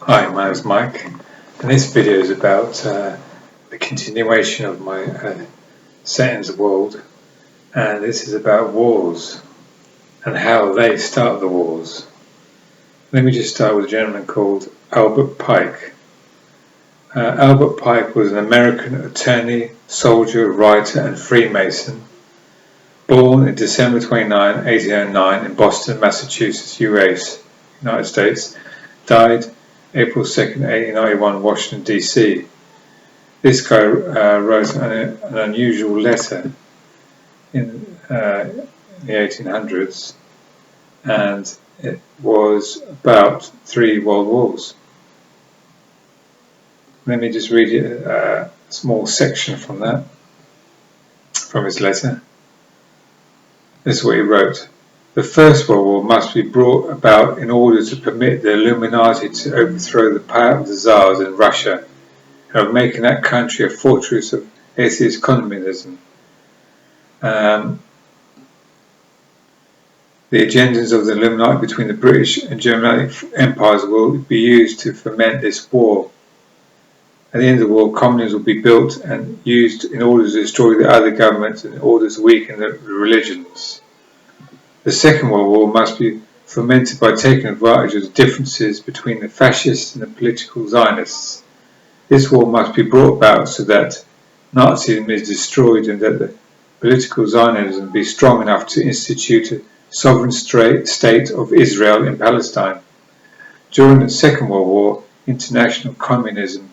Hi, my name is Mike, and this video is about the continuation of my Satan's World, and this is about wars and how they start the wars. Let me just start with a gentleman called Albert Pike. Albert Pike was an American attorney, soldier, writer and Freemason, born in December 29, 1809 in Boston, Massachusetts, United States, died April 2nd, 1891, Washington, D.C. This guy wrote an unusual letter in the 1800s, and it was about 3 world wars. Let me just read you a small section from his letter. This is what he wrote. The First World War must be brought about in order to permit the Illuminati to overthrow the power of the Tsars in Russia and of making that country a fortress of atheist communism. The agendas of the Illuminati between the British and Germanic empires will be used to foment this war. At the end of the war, communism will be built and used in order to destroy the other governments and in order to weaken the religions. The Second World War must be fomented by taking advantage of the differences between the fascists and the political Zionists. This war must be brought about so that Nazism is destroyed and that the political Zionism be strong enough to institute a sovereign state of Israel in Palestine. During the Second World War, international communism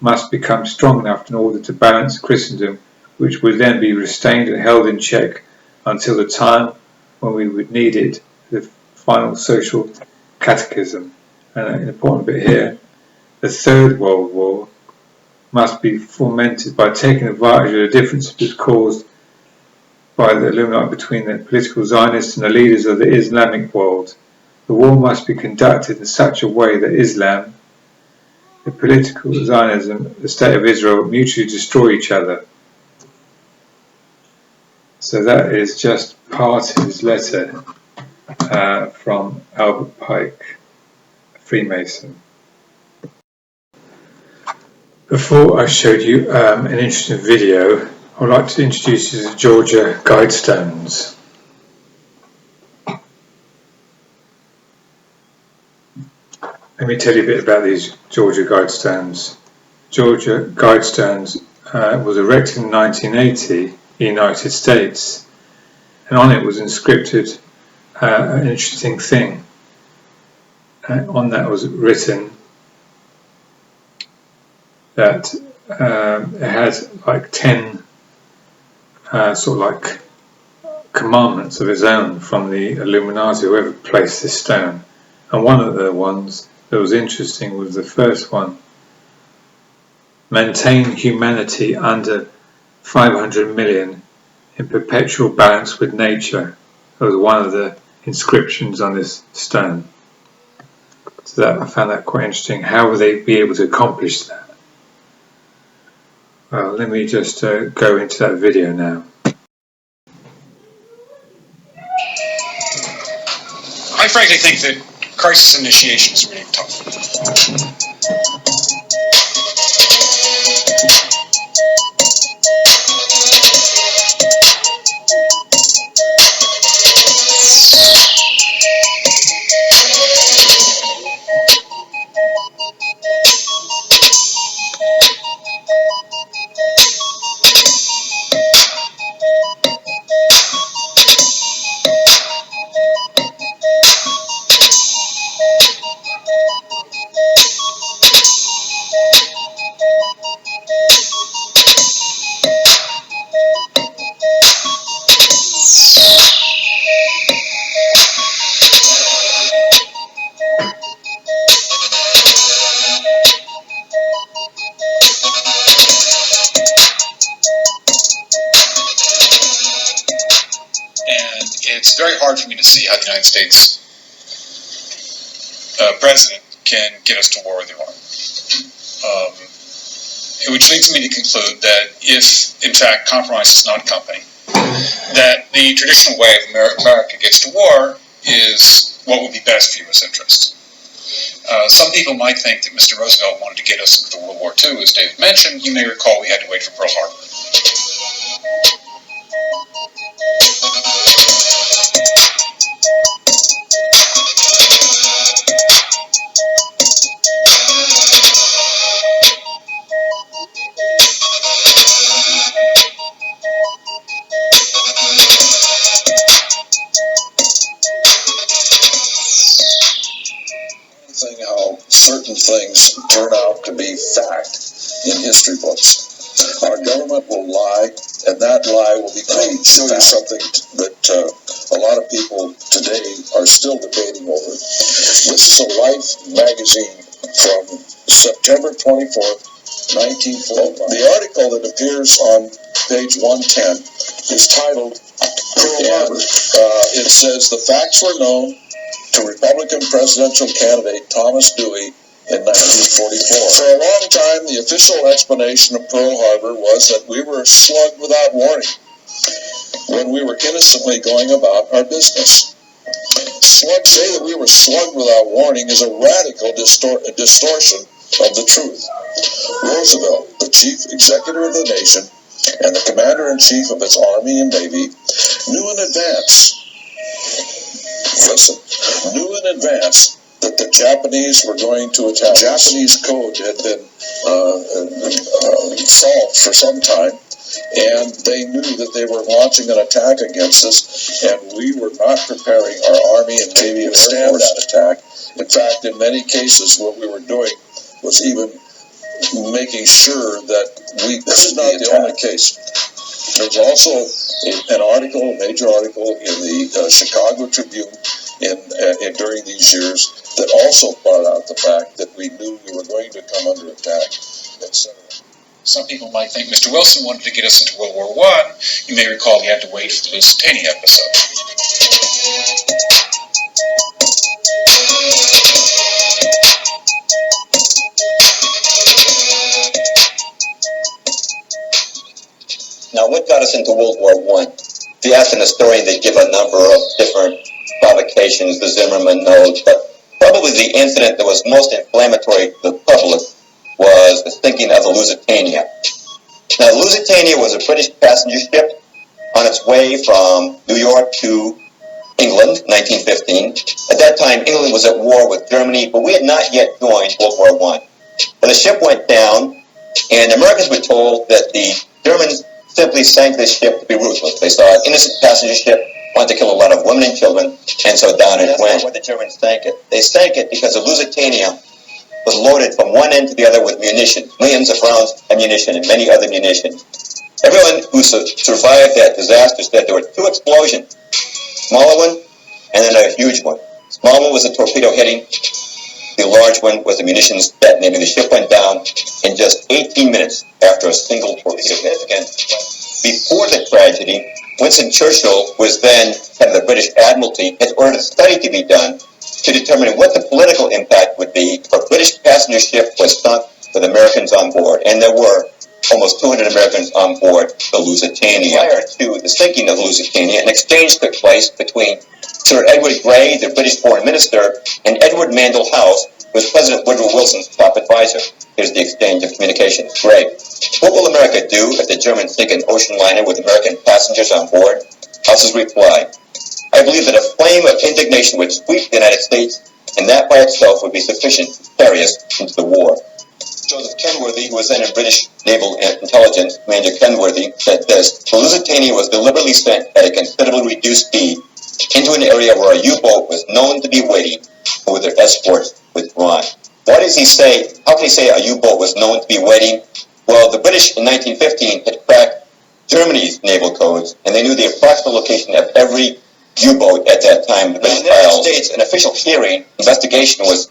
must become strong enough in order to balance Christendom, which would then be restrained and held in check until the time when we would need it, the final social catechism. And an important bit here, the Third World War must be fomented by taking advantage of the differences caused by the Illuminati between the political Zionists and the leaders of the Islamic world. The war must be conducted in such a way that Islam, the political Zionism, the State of Israel mutually destroy each other. So that is just part of his letter from Albert Pike, a Freemason. Before I showed you an interesting video, I would like to introduce you to Georgia Guidestones. Let me tell you a bit about these Georgia Guidestones. Georgia Guidestones was erected in 1980 in the United States, and on it was inscripted an interesting thing. On that was written that it had like 10 sort of like commandments of its own from the Illuminati, whoever placed this stone. And one of the ones that was interesting was the first one: maintain humanity under 500 million in perpetual balance with nature. That was one of the inscriptions on this stone. So I found that quite interesting. How would they be able to accomplish that? Well, let me just go into that video now. I frankly think that crisis initiation is really tough. It's very hard for me to see how the United States president can get us to war with Iran. Which leads me to conclude that if, in fact, compromise is not coming, that the traditional way of America gets to war is what would be best for U.S. interests. Some people might think that Mr. Roosevelt wanted to get us into World War II. As David mentioned, you may recall we had to wait for Pearl Harbor. How certain things turn out to be fact in history books. Our government will lie, and that lie will be paid. Show you something that a lot of people today are still debating over. This is a Life magazine from September 24th, 1945. The article that appears on page 110 is titled Pearl Harbor. It says the facts were known to Republican presidential candidate Thomas Dewey in 1944. For a long time, the official explanation of Pearl Harbor was that we were slugged without warning when we were innocently going about our business. Slugs say that we were slugged without warning is a radical distortion of the truth. Roosevelt, the chief executive of the nation and the commander-in-chief of its Army and Navy, knew in advance that the Japanese were going to attack. The Japanese code had been solved for some time, and they knew that they were launching an attack against us, and we were not preparing our Army and Navy to stand that attack. In fact, in many cases, what we were doing was even making sure that this is not the only case. There's also a major article in the Chicago Tribune during these years that also brought out the fact that we knew we were going to come under attack, etc. Some people might think Mr. Wilson wanted to get us into World War I. You may recall he had to wait for the Lusitania episode. Now, what got us into World War I? If you ask an historian, they give a number of different provocations the Zimmerman knows, but probably the incident that was most inflammatory to the public was the sinking of the Lusitania. Now, the Lusitania was a British passenger ship on its way from New York to England, 1915. At that time, England was at war with Germany, but we had not yet joined World War I. When the ship went down, and the Americans were told that the Germans simply sank this ship to be ruthless. They saw an innocent passenger ship, wanted to kill a lot of women and children, and so down it went. Why the Germans sank it? They sank it because the Lusitania was loaded from one end to the other with munitions, millions of rounds of ammunition and many other munitions. Everyone who survived that disaster said there were two explosions, smaller one and then a huge one. Small one was a torpedo hitting, the large one was the munitions detonating. The ship went down in just 18 minutes after a single torpedo hit. Before the tragedy, Winston Churchill was then head of the British Admiralty, had ordered a study to be done to determine what the political impact would be if a British passenger ship was sunk with Americans on board. And there were almost 200 Americans on board the Lusitania. Prior to the sinking of the Lusitania, an exchange took place between Sir Edward Grey, the British foreign minister, and Edward Mandell House, who was President Woodrow Wilson's top advisor. Here's the exchange of communications. Grey: what will America do if the Germans sink an ocean liner with American passengers on board? House's reply: I believe that a flame of indignation would sweep the United States, and that by itself would be sufficient to carry us into the war. Joseph Kenworthy, who was then in British Naval Intelligence, Commander Kenworthy, said this: the Lusitania was deliberately sent at a considerably reduced speed into an area where a U-boat was known to be waiting with their escorts withdrawn. Why does he say, how can he say a U-boat was known to be waiting? Well, the British in 1915 had cracked Germany's naval codes, and they knew the approximate location of every U-boat at that time. But in the United States, an official hearing, investigation was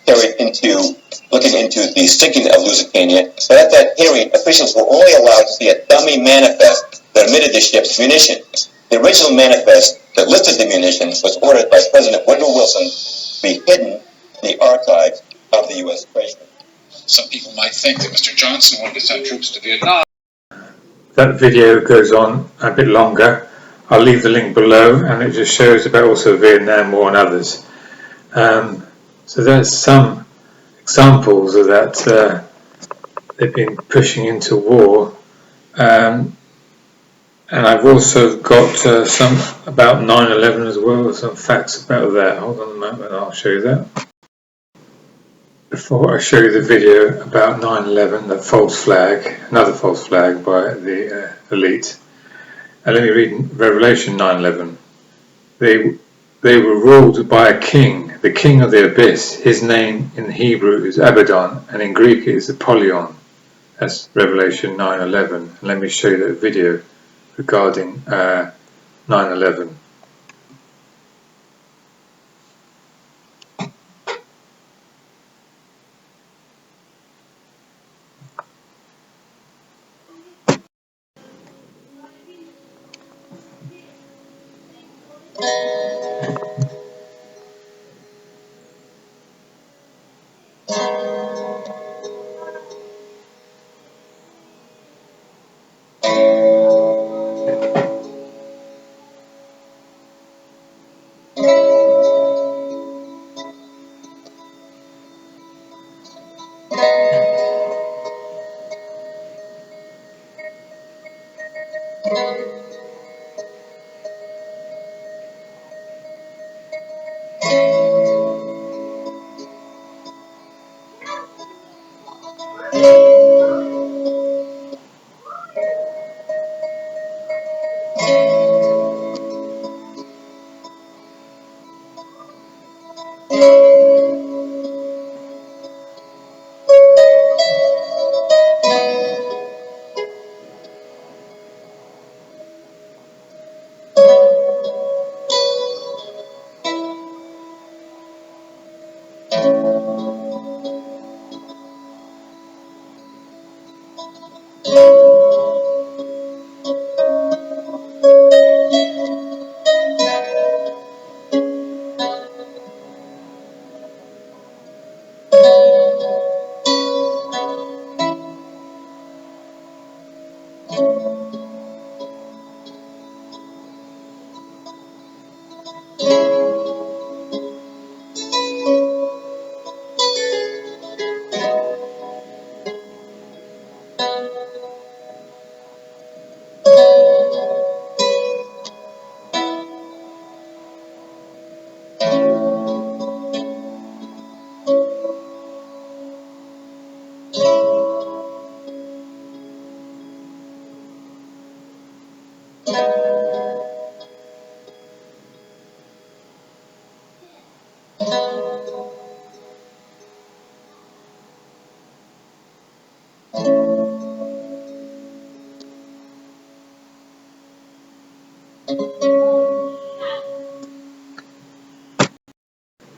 carried into looking into the sinking of Lusitania. But at that hearing, officials were only allowed to see a dummy manifest that omitted the ship's munitions. The original manifest that listed the munitions was ordered by President Woodrow Wilson to be hidden in the archives of the U.S. Treasury. Some people might think that Mr. Johnson wanted to send troops to Vietnam. That video goes on a bit longer. I'll leave the link below, and it just shows about also Vietnam War and others. So there's some examples of that. They've been pushing into war. And I've also got some about 9/11 as well, some facts about that. Hold on a moment, I'll show you that. Before I show you the video about 9/11, the false flag, another false flag by the elite. And let me read Revelation 9:11. They were ruled by a king, the king of the abyss. His name in Hebrew is Abaddon, and in Greek it is Apollyon. That's Revelation 9:11. And let me show you that video regarding 9/11.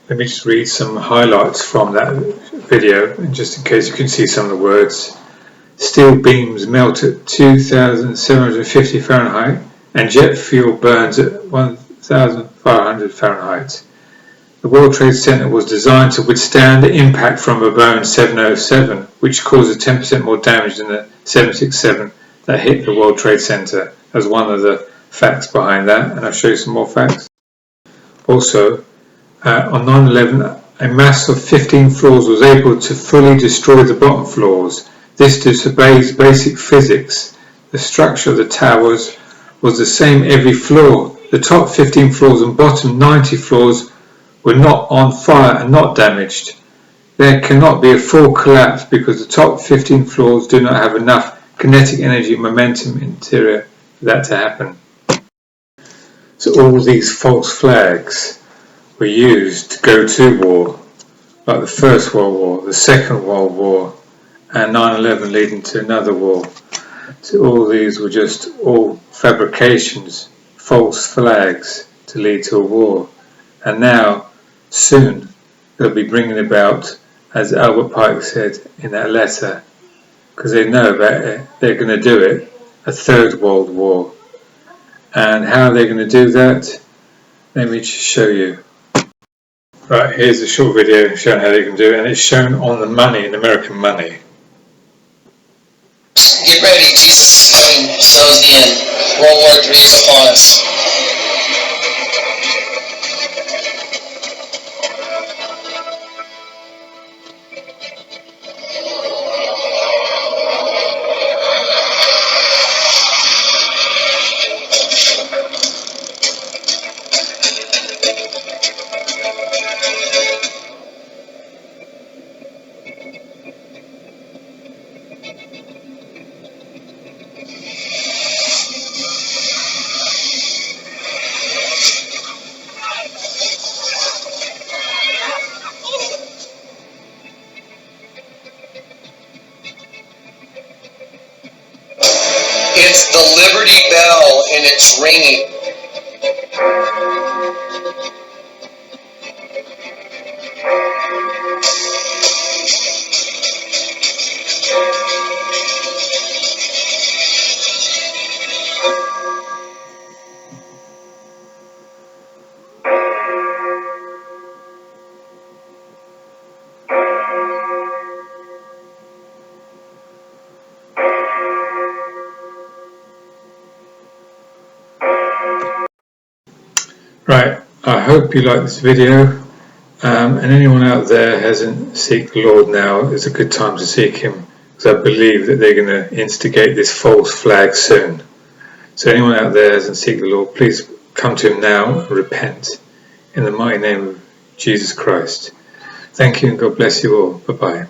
Let me just read some highlights from that video, just in case you can see some of the words. Steel beams melt at 2,750 Fahrenheit and jet fuel burns at 1,500 Fahrenheit. The World Trade Center was designed to withstand the impact from a Boeing 707, which causes 10% more damage than the 767 that hit the World Trade Center. That's one of the facts behind that, and I'll show you some more facts. Also, on 9/11, a mass of 15 floors was able to fully destroy the bottom floors. This disobeys basic physics. The structure of the towers was the same every floor. The top 15 floors and bottom 90 floors were not on fire and not damaged. There cannot be a full collapse because the top 15 floors do not have enough kinetic energy and momentum interior for that to happen. So all these false flags were used to go to war, like the First World War, the Second World War, and 9/11 leading to another war. So all these were just all fabrications, false flags to lead to a war. And now, soon, they'll be bringing about, as Albert Pike said in that letter, because they know about it, they're going to do it, a Third World War. And how they're going to do that, let me just show you. Right, here's a short video showing how they can do it, and it's shown on the money, in American money. Get ready, Jesus is coming, so is the end. World War III is upon us. It's the Liberty Bell and it's ringing. Right, I hope you like this video, and anyone out there hasn't seeked the Lord now is a good time to seek Him, because I believe that they're going to instigate this false flag soon. So anyone out there hasn't seeked the Lord, please come to Him now and repent in the mighty name of Jesus Christ. Thank you and God bless you all. Bye-bye.